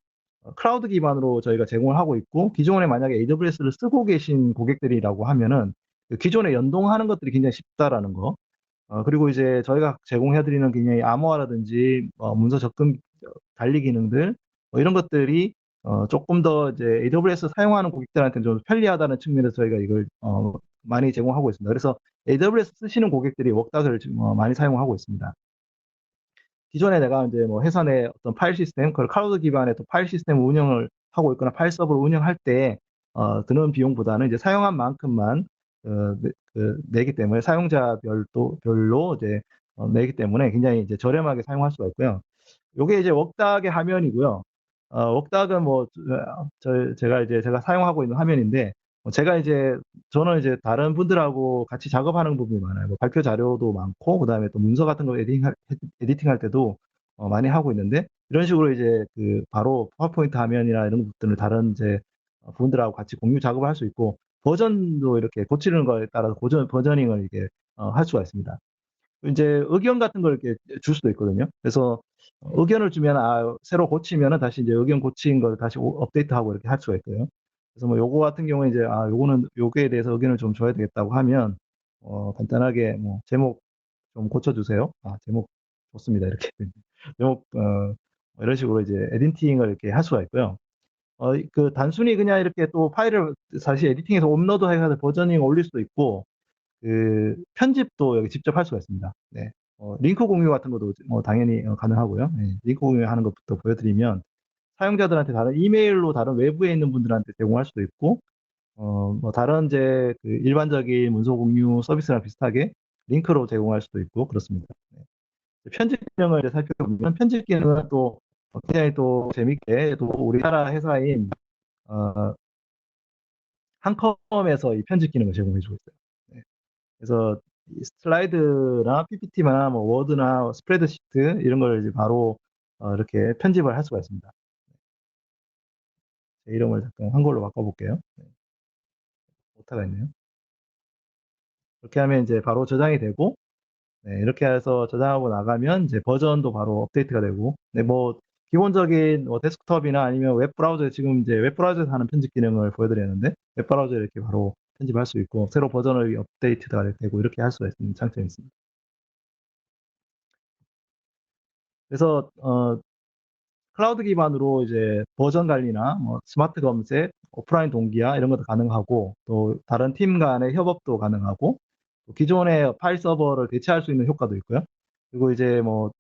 클라우드 기반으로 저희가 제공을 하고 있고 기존에 만약에 AWS를 쓰고 계신 고객들이라고 하면은 그 기존에 연동하는 것들이 굉장히 쉽다라는 거. 그리고 이제 저희가 제공해드리는 굉장히 암호화라든지 문서 접근 관리 기능들 뭐 이런 것들이 조금 더 이제 AWS 사용하는 고객들한테는 좀 편리하다는 측면에서 저희가 이걸 많이 제공하고 있습니다. 그래서 AWS 쓰시는 고객들이 웍닥을 지금 많이 사용하고 있습니다. 기존에 내가 이제 뭐 회사 내 어떤 파일 시스템, 그걸 클라우드 기반의 또 파일 시스템 운영을 하고 있거나 파일 서버를 운영할 때 드는 비용보다는 이제 사용한 만큼만 내기 때문에 사용자별로 이제 내기 때문에 굉장히 이제 저렴하게 사용할 수가 있고요. 요게 이제 웍닥의 화면이고요. 웍닥은 뭐, 제가 사용하고 있는 화면인데, 저는 이제 다른 분들하고 같이 작업하는 부분이 많아요. 뭐 발표 자료도 많고, 그 다음에 또 문서 같은 거 에디팅 할 때도 많이 하고 있는데, 이런 식으로 이제 그 바로 파워포인트 화면이나 이런 것들을 다른 이제 분들하고 같이 공유 작업을 할 수 있고, 버전도 이렇게 고치는 거에 따라서 버저닝을 이렇게 할 수가 있습니다. 이제 의견 같은 걸 이렇게 줄 수도 있거든요. 그래서 의견을 주면 새로 고치면은 다시 이제 의견 고친 걸 다시 업데이트하고 이렇게 할 수가 있고요. 그래서 뭐 요거 같은 경우에 이제 요거는 요거에 대해서 의견을 좀 줘야 되겠다고 하면 간단하게 뭐 제목 좀 고쳐주세요. 제목 좋습니다. 이렇게 제목 뭐 이런 식으로 이제 에디팅을 이렇게 할 수가 있고요. 그 단순히 그냥 이렇게 또 파일을 다시 에디팅해서 업로드 해서 버저닝 올릴 수도 있고 그 편집도 여기 직접 할 수가 있습니다. 네. 링크 공유 같은 것도 뭐 당연히 가능하고요. 네. 링크 공유하는 것부터 보여드리면 사용자들한테 다른 이메일로 다른 외부에 있는 분들한테 제공할 수도 있고, 뭐 다른 이제 그 일반적인 문서 공유 서비스랑 비슷하게 링크로 제공할 수도 있고 그렇습니다. 네. 편집 기능을 이제 살펴보면 편집 기능은 또 굉장히 또 재밌게 또 우리나라 회사인 어, 한컴에서 이 편집 기능을 제공해주고 있어요. 네. 그래서 이 슬라이드나 PPT나 뭐 워드나 스프레드시트 이런 걸 이제 바로 이렇게 편집을 할 수가 있습니다. 제 이름을 잠깐 한글로 바꿔볼게요. 네, 오타가 있네요. 이렇게 하면 이제 바로 저장이 되고, 네, 이렇게 해서 저장하고 나가면 이제 버전도 바로 업데이트가 되고, 네, 뭐 기본적인 뭐 데스크톱이나 아니면 웹브라우저에 지금 이제 웹브라우저에서 하는 편집 기능을 보여드렸는데 웹브라우저에 이렇게 바로 편집할 수 있고 새로 버전을 업데이트가 되고 이렇게 할 수가 있는 장점이 있습니다. 그래서 클라우드 기반으로 이제 버전 관리나 뭐 스마트 검색, 오프라인 동기화 이런 것도 가능하고 또 다른 팀 간의 협업도 가능하고 또 기존의 파일 서버를 대체할 수 있는 효과도 있고요. 그리고 이제 뭐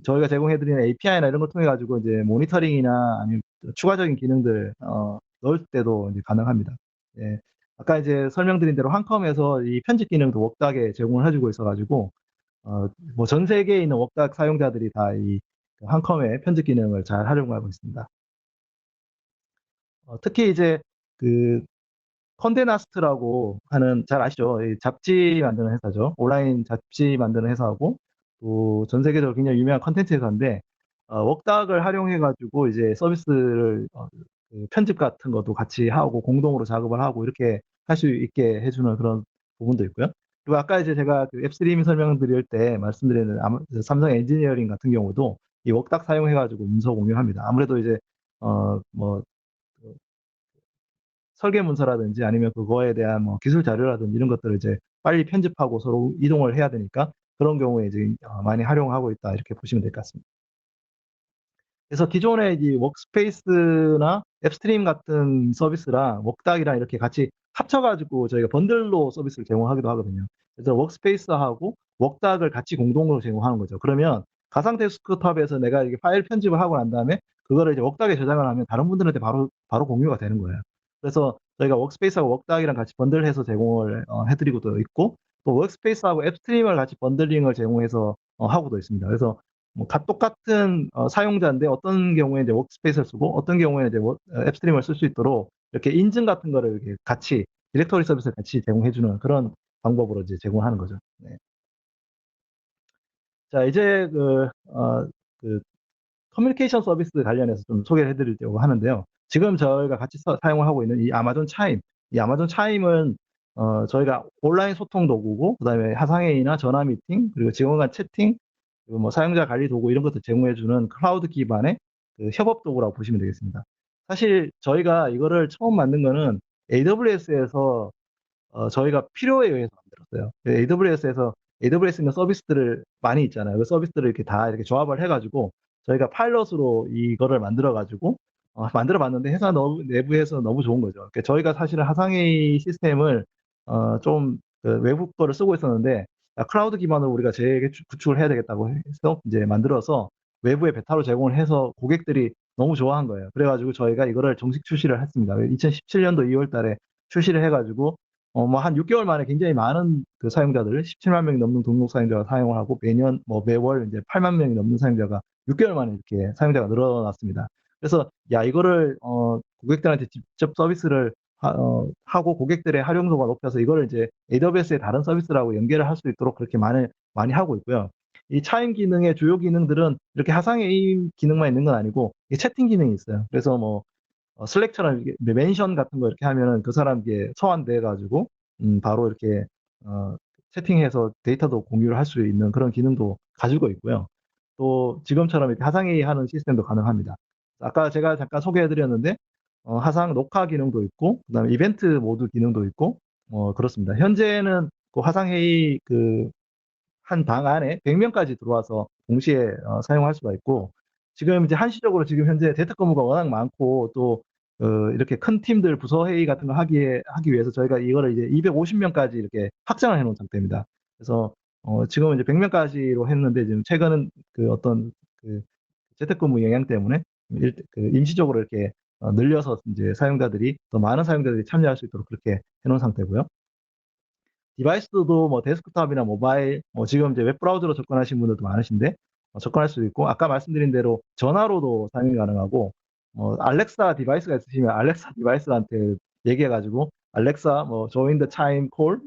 저희가 제공해드리는 API나 이런 걸 통해 가지고 이제 모니터링이나 아니면 추가적인 기능들 넣을 때도 이제 가능합니다. 예. 아까 이제 설명드린 대로 한컴에서 이 편집 기능도 웍닥에 제공을 해주고 있어가지고 뭐 전 세계에 있는 웍닥 사용자들이 다 이 한컴의 편집 기능을 잘 활용하고 있습니다. 특히 이제 그 컨데나스트라고 하는 잘 아시죠? 이 잡지 만드는 회사죠. 온라인 잡지 만드는 회사하고 또 전 세계적으로 굉장히 유명한 컨텐츠 회사인데 웍닥을 활용해 가지고 이제 서비스를 그 편집 같은 것도 같이 하고 공동으로 작업을 하고 이렇게 할 수 있게 해주는 그런 부분도 있고요. 그리고 아까 이제 제가 그 앱스트리밍 설명드릴 때 말씀드리는 삼성 엔지니어링 같은 경우도 이 웍닥 사용해 가지고 문서 공유합니다. 아무래도 이제 뭐 설계 문서라든지 아니면 그거에 대한 뭐 기술 자료라든지 이런 것들을 이제 빨리 편집하고 서로 이동을 해야 되니까 그런 경우에 이제 많이 활용하고 있다 이렇게 보시면 될 것 같습니다. 그래서 기존의 이 워크스페이스나 앱스트림 같은 서비스랑 웍닥이랑 이렇게 같이 합쳐가지고 저희가 번들로 서비스를 제공하기도 하거든요. 그래서 워크스페이스하고 웍닥을 같이 공동으로 제공하는 거죠. 그러면 가상 데스크톱에서 내가 이게 파일 편집을 하고 난 다음에 그거를 이제 웍닥에 저장을 하면 다른 분들한테 바로 공유가 되는 거예요. 그래서 저희가 워크스페이스하고 웍닥이랑 같이 번들해서 제공을 해드리고도 있고, 또 워크스페이스하고 앱스트림을 같이 번들링을 제공해서 하고도 있습니다. 그래서 뭐 똑같은 사용자인데 어떤 경우에 이제 워크스페이스를 쓰고 어떤 경우에 이제 앱스트림을 쓸 수 있도록 이렇게 인증 같은 거를 이렇게 같이 디렉토리 서비스를 같이 제공해주는 그런 방법으로 이제 제공하는 거죠. 네. 자, 이제 그 커뮤니케이션 서비스 관련해서 좀 소개를 해드리려고 하는데요. 지금 저희가 같이 사용을 하고 있는 이 아마존 차임, 이 아마존 차임은 저희가 온라인 소통 도구고, 그다음에 화상회의나 전화 미팅, 그리고 직원 간 채팅, 그리고 뭐 사용자 관리 도구 이런 것들 제공해주는 클라우드 기반의 그 협업 도구라고 보시면 되겠습니다. 사실 저희가 이거를 처음 만든 거는 AWS에서 저희가 필요에 의해서 만들었어요. AWS에서 AWS 있는 서비스들을 많이 있잖아요. 그 서비스들을 이렇게 다 이렇게 조합을 해가지고 저희가 파일럿으로 이거를 만들어가지고 만들어 봤는데 회사 내부에서 너무 좋은 거죠. 그러니까 저희가 사실은 화상회의 시스템을 좀그 외국 거를 쓰고 있었는데 클라우드 기반으로 우리가 구축을 해야 되겠다고 해서 이제 만들어서 외부에 베타로 제공을 해서 고객들이 너무 좋아한 거예요. 그래가지고 저희가 이거를 정식 출시를 했습니다. 2017년도 2월 달에 출시를 해가지고 뭐 한 6개월 만에 굉장히 많은 그 사용자들, 17만 명이 넘는 등록 사용자가 사용을 하고 매년 뭐 매월 이제 8만 명이 넘는 사용자가 6개월 만에 이렇게 사용자가 늘어났습니다. 그래서 야 이거를 고객들한테 직접 서비스를 하고 고객들의 활용도가 높여서 이거를 이제 AWS의 다른 서비스라고 연계를 할 수 있도록 그렇게 많이 하고 있고요. 이 차임 기능의 주요 기능들은 이렇게 하상회의 기능만 있는 건 아니고 채팅 기능이 있어요. 그래서 뭐 슬랙처럼 멘션 같은 거 이렇게 하면은 그 사람께 소환돼 가지고 바로 이렇게 어, 채팅해서 데이터도 공유를 할 수 있는 그런 기능도 가지고 있고요. 또 지금처럼 이렇게 하상회의 하는 시스템도 가능합니다. 아까 제가 잠깐 소개해드렸는데 화상 녹화 기능도 있고 그다음에 이벤트 모드 기능도 있고 그렇습니다. 현재는 그 화상회의 그 한 방 안에 100명까지 들어와서 동시에 사용할 수가 있고 지금 이제 한시적으로 지금 현재 재택근무가 워낙 많고 또 이렇게 큰 팀들 부서 회의 같은 거 하기 위해서 저희가 이거를 이제 250명까지 이렇게 확장을 해놓은 상태입니다. 그래서 지금 이제 100명까지로 했는데 지금 최근은 그 어떤 그 재택근무 영향 때문에 그 임시적으로 이렇게 늘려서 이제 더 많은 사용자들이 참여할 수 있도록 그렇게 해놓은 상태고요. 디바이스도 뭐 데스크탑이나 모바일, 뭐 지금 이제 웹브라우저로 접근하신 분들도 많으신데 접근할 수 있고 아까 말씀드린 대로 전화로도 사용이 가능하고 알렉사 디바이스가 있으시면 알렉사 디바이스한테 얘기해가지고 알렉사 뭐 join the chime call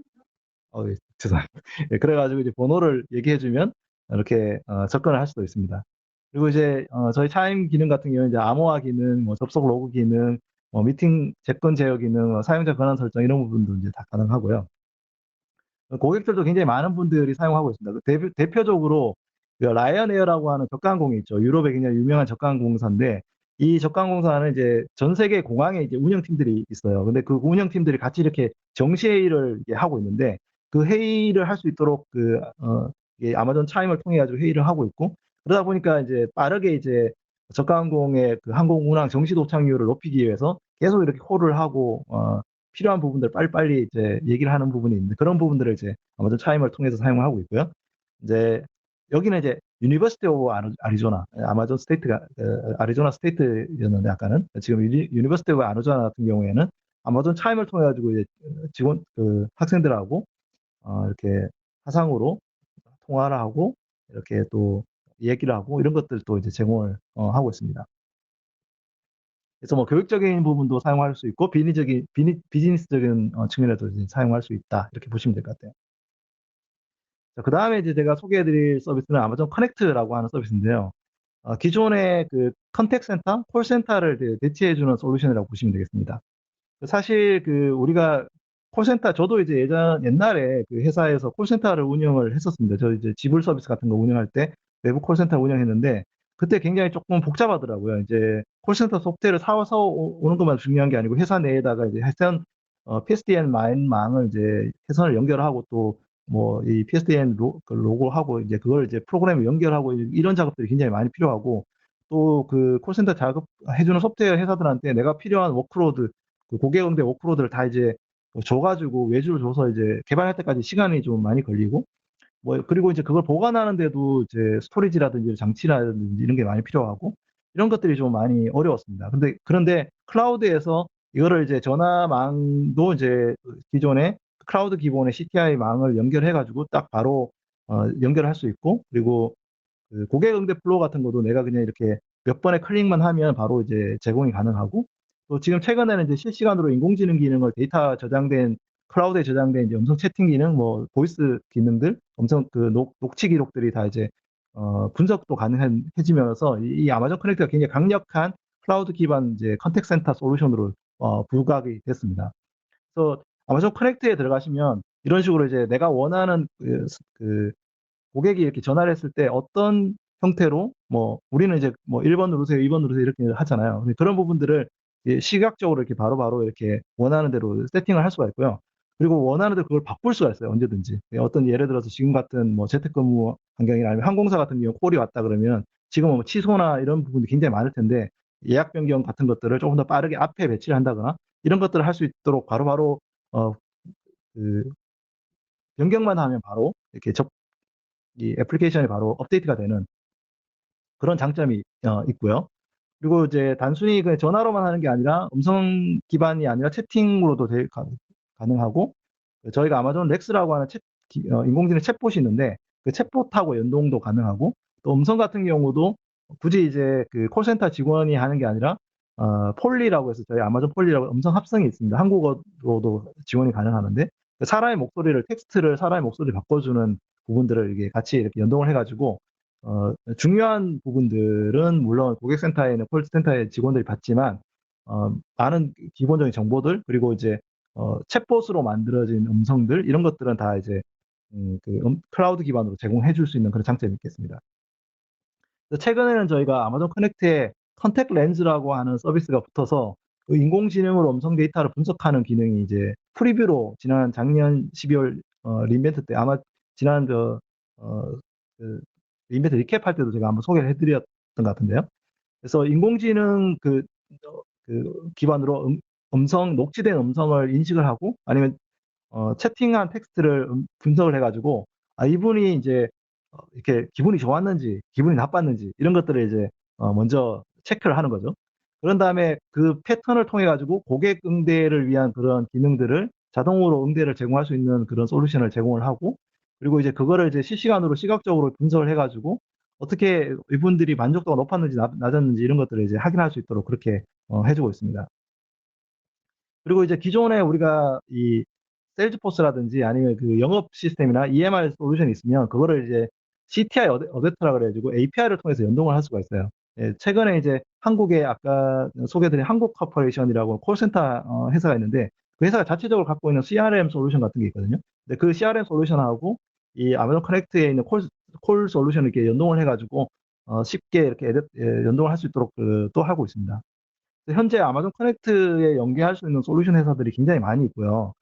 예, 죄송합니다. 예, 그래가지고 이제 번호를 얘기해주면 이렇게 접근을 할 수도 있습니다. 그리고 이제 저희 차임 기능 같은 경우는 이제 암호화 기능, 뭐 접속 로그 기능, 미팅 재건 제어 기능, 사용자 권한 설정 이런 부분도 이제 다 가능하고요. 고객들도 굉장히 많은 분들이 사용하고 있습니다. 대표적으로 그 라이언 에어라고 하는 저가항공이 있죠. 유럽의 굉장히 유명한 저가항공사인데 이 저가항공사는 이제 전 세계 공항에 이제 운영팀들이 있어요. 근데 그 운영팀들이 같이 이렇게 정시회의를 하고 있는데 그 회의를 할 수 있도록 이게 아마존 차임을 통해 가지고 회의를 하고 있고 그러다 보니까 이제 빠르게 이제 저가항공의 그 항공 운항 정시 도착률을 높이기 위해서 계속 이렇게 콜을 하고 필요한 부분들 빨리빨리 이제 얘기를 하는 부분이 있는데 그런 부분들을 이제 아마존 차임을 통해서 사용을 하고 있고요. 이제 여기는 이제 유니버시티 오브 아리조나, 아마존 스테이트가 아리조나 스테이트였는데 아까는 지금 유니버시티 오브 아리조나 같은 경우에는 아마존 차임을 통해 가지고 이제 직원 그 학생들하고 이렇게 화상으로 통화를 하고 이렇게 또 얘기를 하고 이런 것들도 이제 제공을 하고 있습니다. 그래서 뭐 교육적인 부분도 사용할 수 있고 비즈니스적인 측면에도 이제 사용할 수 있다 이렇게 보시면 될 것 같아요. 그 다음에 이제 제가 소개해드릴 서비스는 아마존 커넥트라고 하는 서비스인데요. 기존의 그 컨택 센터, 콜센터를 대체해주는 솔루션이라고 보시면 되겠습니다. 사실 그 우리가 콜센터 저도 이제 옛날에 그 회사에서 콜센터를 운영을 했었습니다. 저 이제 지불 서비스 같은 거 운영할 때 외부 콜센터 운영했는데 그때 굉장히 조금 복잡하더라고요. 이제 콜센터 소프트웨어를 사와서 오는 것만 중요한 게 아니고 회사 내에다가 이제 회선 PSDN 망을 이제 회선을 연결하고 또 뭐 이 PSDN 로고하고 이제 그걸 이제 프로그램에 연결하고 이런 작업들이 굉장히 많이 필요하고 또 그 콜센터 작업 해주는 소프트웨어 회사들한테 내가 필요한 워크로드 그 고객 응대 워크로드를 다 이제 줘가지고 외주를 줘서 이제 개발할 때까지 시간이 좀 많이 걸리고 뭐, 그리고 이제 그걸 보관하는데도 이제 스토리지라든지 장치라든지 이런 게 많이 필요하고, 이런 것들이 좀 많이 어려웠습니다. 그런데 클라우드에서 이거를 이제 전화망도 이제 기존에 클라우드 기본의 CTI 망을 연결해가지고 딱 바로 연결할 수 있고, 그리고 그 고객 응대 플로우 같은 것도 내가 그냥 이렇게 몇 번의 클릭만 하면 바로 이제 제공이 가능하고, 또 지금 최근에는 이제 실시간으로 인공지능 기능을 데이터 저장된 클라우드에 저장된 이제 음성 채팅 기능, 뭐 보이스 기능들, 음성 그 녹취 기록들이 다 이제 분석도 가능해지면서 이 아마존 커넥트가 굉장히 강력한 클라우드 기반 이제 컨택 센터 솔루션으로 부각이 됐습니다. 그래서 아마존 커넥트에 들어가시면 이런 식으로 이제 내가 원하는 그 고객이 이렇게 전화를 했을 때 어떤 형태로 뭐 우리는 이제 뭐 1번 누르세요, 2번 누르세요 이렇게 하잖아요. 근데 그런 부분들을 시각적으로 이렇게 바로바로 이렇게 원하는 대로 세팅을 할 수가 있고요. 그리고 원하는 대로 그걸 바꿀 수가 있어요. 언제든지. 어떤 예를 들어서 지금 같은 뭐 재택근무 환경이나 아니면 항공사 같은 경우 콜이 왔다 그러면 지금 뭐 취소나 이런 부분이 굉장히 많을 텐데 예약 변경 같은 것들을 조금 더 빠르게 앞에 배치를 한다거나 이런 것들을 할 수 있도록 바로바로 어, 그 변경만 하면 바로 이렇게 이 애플리케이션이 바로 업데이트가 되는 그런 장점이 있고요. 그리고 이제 단순히 그 전화로만 하는 게 아니라 음성 기반이 아니라 채팅으로도 가능하고 저희가 아마존 렉스라고 하는 인공지능 챗봇이 있는데 그 챗봇하고 연동도 가능하고 또 음성 같은 경우도 굳이 이제 그 콜센터 직원이 하는 게 아니라 폴리라고 해서 저희 아마존 폴리라고 음성 합성이 있습니다. 한국어로도 지원이 가능하는데 사람의 목소리를 텍스트를 사람의 목소리를 바꿔주는 부분들을 이게 같이 이렇게 연동을 해가지고 중요한 부분들은 물론 고객센터에는 콜센터의 직원들이 받지만 많은 기본적인 정보들 그리고 이제 챗봇으로 만들어진 음성들 이런 것들은 다 이제 클라우드 기반으로 제공해 줄 수 있는 그런 장점이 있겠습니다. 그래서 최근에는 저희가 아마존 커넥트에 컨택 렌즈라고 하는 서비스가 붙어서 그 인공지능으로 음성 데이터를 분석하는 기능이 이제 프리뷰로 지난 작년 12월 리인벤트 때 아마 지난 어, 그 리인벤트 리캡할 때도 제가 한번 소개를 해드렸던 것 같은데요. 그래서 인공지능 기반으로 녹취된 음성을 인식을 하고 아니면 채팅한 텍스트를 분석을 해가지고 이분이 이제 이렇게 기분이 좋았는지 기분이 나빴는지 이런 것들을 이제 먼저 체크를 하는 거죠. 그런 다음에 그 패턴을 통해 가지고 고객 응대를 위한 그런 기능들을 자동으로 응대를 제공할 수 있는 그런 솔루션을 제공을 하고 그리고 이제 그거를 이제 실시간으로 시각적으로 분석을 해가지고 어떻게 이분들이 만족도가 높았는지 낮았는지 이런 것들을 이제 확인할 수 있도록 그렇게 해주고 있습니다. 그리고 이제 기존에 우리가 이 세일즈포스라든지 아니면 그 영업 시스템이나 EMR 솔루션이 있으면 그거를 이제 CTI 어댑터라 그래가지고 API를 통해서 연동을 할 수가 있어요. 예, 최근에 이제 한국에 아까 소개드린 한국 커퍼레이션이라고 콜센터 회사가 있는데 그 회사가 자체적으로 갖고 있는 CRM 솔루션 같은 게 있거든요. 근데 그 CRM 솔루션하고 이 아마존 커넥트에 있는 콜 솔루션을 이렇게 연동을 해가지고 쉽게 이렇게 연동을 할 수 있도록 또 하고 있습니다. 현재 아마존 커넥트에 연계할 수 있는 솔루션 회사들이 굉장히 많이 있고요.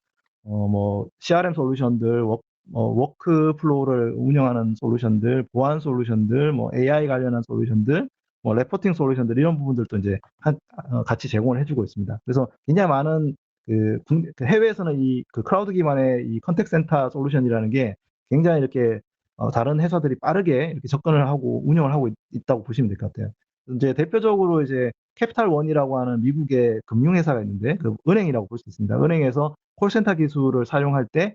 뭐 CRM 솔루션들, 워크 플로우를 운영하는 솔루션들, 보안 솔루션들, 뭐 AI 관련한 솔루션들, 뭐 레포팅 솔루션들 이런 부분들도 이제 같이 제공을 해주고 있습니다. 그래서 굉장히 많은 그 해외에서는 이 그 클라우드 기반의 이 컨택 센터 솔루션이라는 게 굉장히 이렇게 다른 회사들이 빠르게 이렇게 접근을 하고 운영을 하고 있다고 보시면 될 것 같아요. 이제 대표적으로 이제 캐피탈 원이라고 하는 미국의 금융회사가 있는데 그 은행이라고 볼 수 있습니다. 은행에서 콜센터 기술을 사용할 때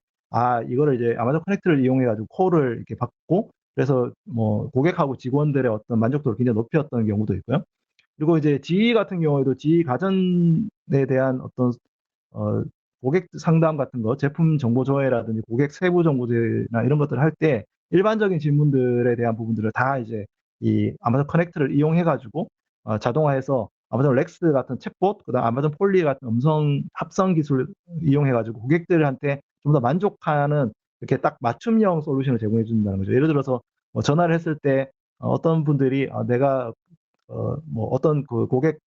이거를 이제 아마존 커넥트를 이용해 가지고 콜을 이렇게 받고 그래서 뭐 고객하고 직원들의 어떤 만족도를 굉장히 높였던 경우도 있고요. 그리고 이제 GE 같은 경우에도 GE 가전에 대한 어떤 어, 고객 상담 같은 거, 제품 정보 조회라든지 고객 세부 정보제나 이런 것들을 할 때 일반적인 질문들에 대한 부분들을 다 이제 이 아마존 커넥트를 이용해 가지고 자동화해서 아마존 렉스 같은 챗봇, 그다음 아마존 폴리 같은 음성 합성 기술을 이용해 가지고 고객들한테 좀 더 만족하는 이렇게 딱 맞춤형 솔루션을 제공해 준다는 거죠. 예를 들어서 뭐 전화를 했을 때 어떤 분들이 내가 뭐 어떤 그 고객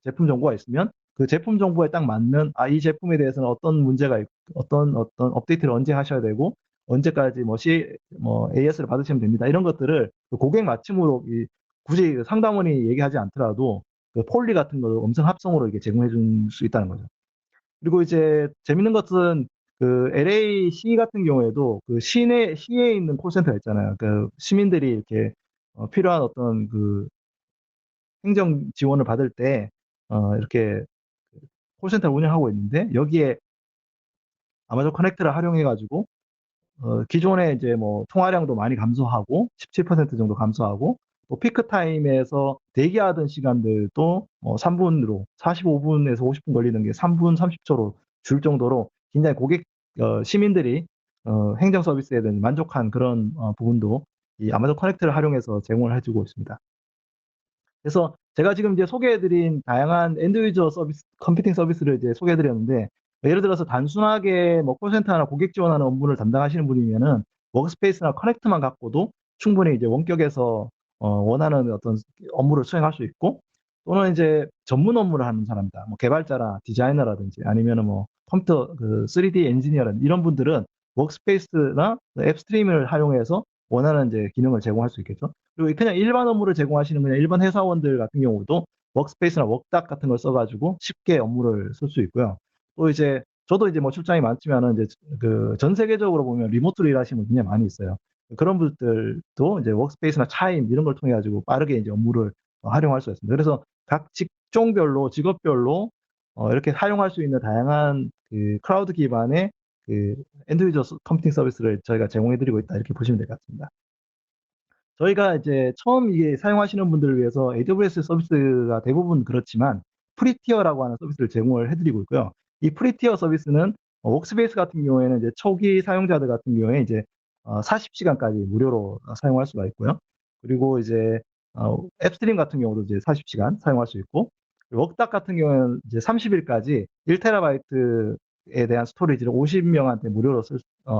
제품 정보가 있으면 그 제품 정보에 딱 맞는 이 제품에 대해서는 어떤 문제가 있고 어떤 업데이트를 언제 하셔야 되고 언제까지 뭐 AS를 받으시면 됩니다. 이런 것들을 그 고객 맞춤으로 굳이 그 상담원이 얘기하지 않더라도 그 폴리 같은 걸 음성 합성으로 이렇게 제공해 줄 수 있다는 거죠. 그리고 이제 재밌는 것은 그 LA시 같은 경우에도 그 시에 있는 콜센터 있잖아요. 그 시민들이 이렇게 필요한 어떤 그 행정 지원을 받을 때 이렇게 콜센터를 운영하고 있는데 여기에 아마존 커넥트를 활용해 가지고 기존에 이제 뭐 통화량도 많이 감소하고 17% 정도 감소하고 또 피크 타임에서 대기하던 시간들도 3분으로 45분에서 50분 걸리는 게 3분 30초로 줄 정도로 굉장히 시민들이 행정 서비스에 대한 만족한 그런 부분도 이 아마존 커넥트를 활용해서 제공을 해주고 있습니다. 그래서 제가 지금 이제 소개해드린 다양한 엔드 유저 서비스, 컴퓨팅 서비스를 이제 소개해드렸는데, 예를 들어서 단순하게 뭐 콜센터나 고객 지원하는 업무를 담당하시는 분이면은 워크스페이스나 커넥트만 갖고도 충분히 이제 원격에서 원하는 어떤 업무를 수행할 수 있고, 또는 이제 전문 업무를 하는 사람이다. 뭐 개발자나 디자이너라든지 아니면은 뭐 컴퓨터 그 3D 엔지니어라든지 이런 분들은 워크스페이스나 앱 스트리밍을 활용해서 원하는 이제 기능을 제공할 수 있겠죠. 그리고 그냥 일반 업무를 제공하시는 그냥 일반 회사원들 같은 경우도 워크스페이스나 워크닥 같은 걸 써가지고 쉽게 업무를 쓸 수 있고요. 또 이제 저도 이제 뭐 출장이 많지만은 이제 그 전 세계적으로 보면 리모트로 일하시는 분 굉장히 많이 있어요. 그런 분들도 이제 워크스페이스나 차임 이런 걸 통해 가지고 빠르게 이제 업무를 활용할 수 있습니다. 그래서 각 직종별로 직업별로 이렇게 활용할 수 있는 다양한 그 클라우드 기반의 그 엔드 유저 컴퓨팅 서비스를 저희가 제공해 드리고 있다 이렇게 보시면 될 것 같습니다. 저희가 이제 처음 이게 사용하시는 분들을 위해서 AWS 서비스가 대부분 그렇지만 프리티어라고 하는 서비스를 제공을 해드리고 있고요. 이 프리티어 서비스는 워크스페이스 같은 경우에는 이제 초기 사용자들 같은 경우에 이제 40시간까지 무료로 사용할 수가 있고요. 그리고 이제 앱스트림 같은 경우도 이제 40시간 사용할 수 있고, 워크닥 같은 경우에는 이제 30일까지 1TB에 대한 스토리지를 50명한테 무료로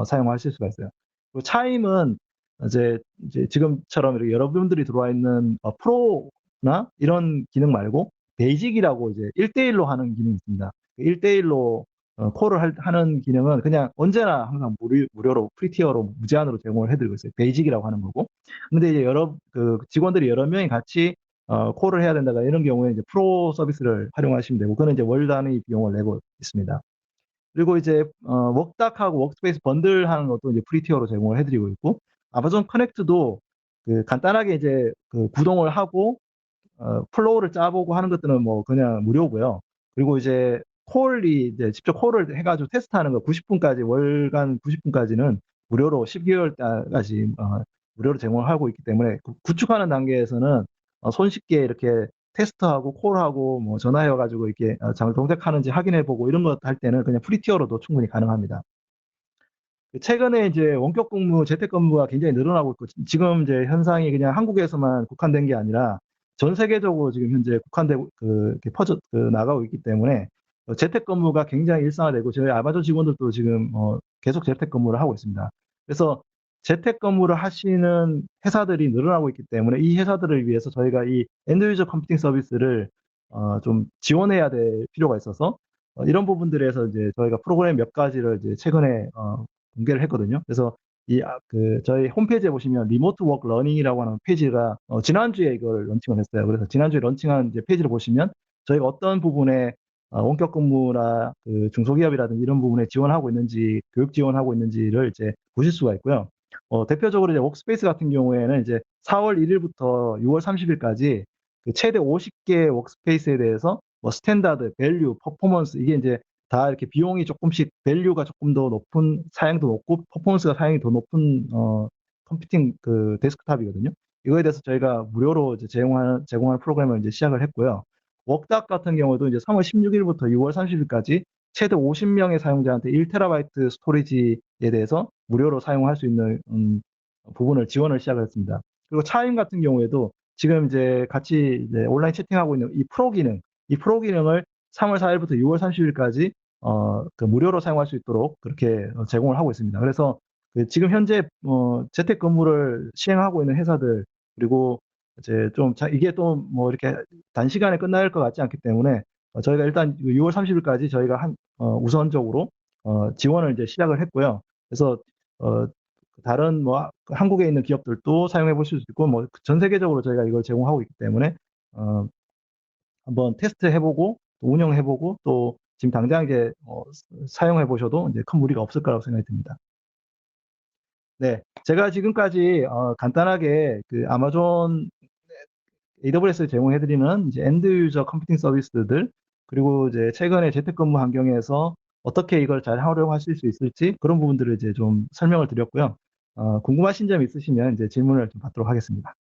사용하실 수가 있어요. 그리고 차임은 이제 지금처럼 이렇게 여러분들이 들어와 있는 프로나 이런 기능 말고 베이직이라고 이제 1대1로 하는 기능이 있습니다. 1대1로 콜을 하는 기능은 그냥 언제나 항상 무료로 프리티어로 무제한으로 제공을 해드리고 있어요. 베이직이라고 하는 거고. 근데 이제 그 직원들이 여러 명이 같이 콜을 해야 된다가 이런 경우에 이제 프로 서비스를 활용하시면 되고, 그거는 이제 월 단위 비용을 내고 있습니다. 그리고 이제 워크닥하고 워크스페이스 번들하는 것도 이제 프리티어로 제공을 해드리고 있고, 아마존 커넥트도 그 간단하게 이제 그 구동을 하고 플로우를 짜보고 하는 것들은 뭐 그냥 무료고요. 그리고 이제 콜이 이제 직접 콜을 해가지고 테스트하는 거 90분까지 월간 90분까지는 무료로 12개월까지 무료로 제공을 하고 있기 때문에 구축하는 단계에서는 손쉽게 이렇게 테스트하고 콜하고 뭐 전화해가지고 이렇게 잘 동작하는지 확인해보고 이런 것 할 때는 그냥 프리티어로도 충분히 가능합니다. 최근에 이제 원격 근무, 재택근무가 굉장히 늘어나고 있고, 지금 이제 현상이 그냥 한국에서만 국한된 게 아니라 전 세계적으로 지금 현재 이렇게 나가고 있기 때문에 재택근무가 굉장히 일상화되고, 저희 아마존 직원들도 지금 계속 재택근무를 하고 있습니다. 그래서 재택근무를 하시는 회사들이 늘어나고 있기 때문에 이 회사들을 위해서 저희가 이 엔드유저 컴퓨팅 서비스를 좀 지원해야 될 필요가 있어서 이런 부분들에서 이제 저희가 프로그램 몇 가지를 이제 최근에 공개를 했거든요. 그래서 그 저희 홈페이지에 보시면 리모트 워크 러닝이라고 하는 페이지가 지난주에 이걸 런칭을 했어요. 그래서 지난주에 런칭한 이제 페이지를 보시면 저희가 어떤 부분에 원격 근무나 그 중소기업이라든지 이런 부분에 지원하고 있는지, 교육 지원하고 있는지를 이제 보실 수가 있고요. 대표적으로 이제 워크스페이스 같은 경우에는 이제 4월 1일부터 6월 30일까지 그 최대 50개 워크스페이스에 대해서 뭐 스탠다드, 밸류, 퍼포먼스 이게 이제 다 이렇게 비용이 조금씩 밸류가 조금 더 높은 사양도 높고 퍼포먼스가 사양이 더 높은 컴퓨팅 그 데스크탑이거든요. 이거에 대해서 저희가 무료로 이제 제공하는 프로그램을 이제 시작을 했고요. 워크닥 같은 경우도 이제 3월 16일부터 6월 30일까지 최대 50명의 사용자한테 1TB 스토리지에 대해서 무료로 사용할 수 있는 부분을 지원을 시작을 했습니다. 그리고 차임 같은 경우에도 지금 이제 같이 이제 온라인 채팅하고 있는 이 프로 기능을 3월 4일부터 6월 30일까지 그 무료로 사용할 수 있도록 그렇게 제공을 하고 있습니다. 그래서 그 지금 현재 재택 근무를 시행하고 있는 회사들, 그리고 이제 좀 이게 또 뭐 이렇게 단시간에 끝날 것 같지 않기 때문에 저희가 일단 6월 30일까지 저희가 우선적으로 지원을 이제 시작을 했고요. 그래서 어, 다른 뭐 한국에 있는 기업들도 사용해 보실 수 있고 뭐 전 세계적으로 저희가 이걸 제공하고 있기 때문에 한번 테스트 해보고 운영해보고 또 지금 당장 이제 사용해 보셔도 이제 큰 무리가 없을 거라고 생각이 듭니다. 네, 제가 지금까지 간단하게 그 아마존 AWS에 제공해드리는 이제 엔드 유저 컴퓨팅 서비스들, 그리고 이제 최근에 재택근무 환경에서 어떻게 이걸 잘 활용하실 수 있을지 그런 부분들을 이제 좀 설명을 드렸고요. 궁금하신 점 있으시면 이제 질문을 좀 받도록 하겠습니다.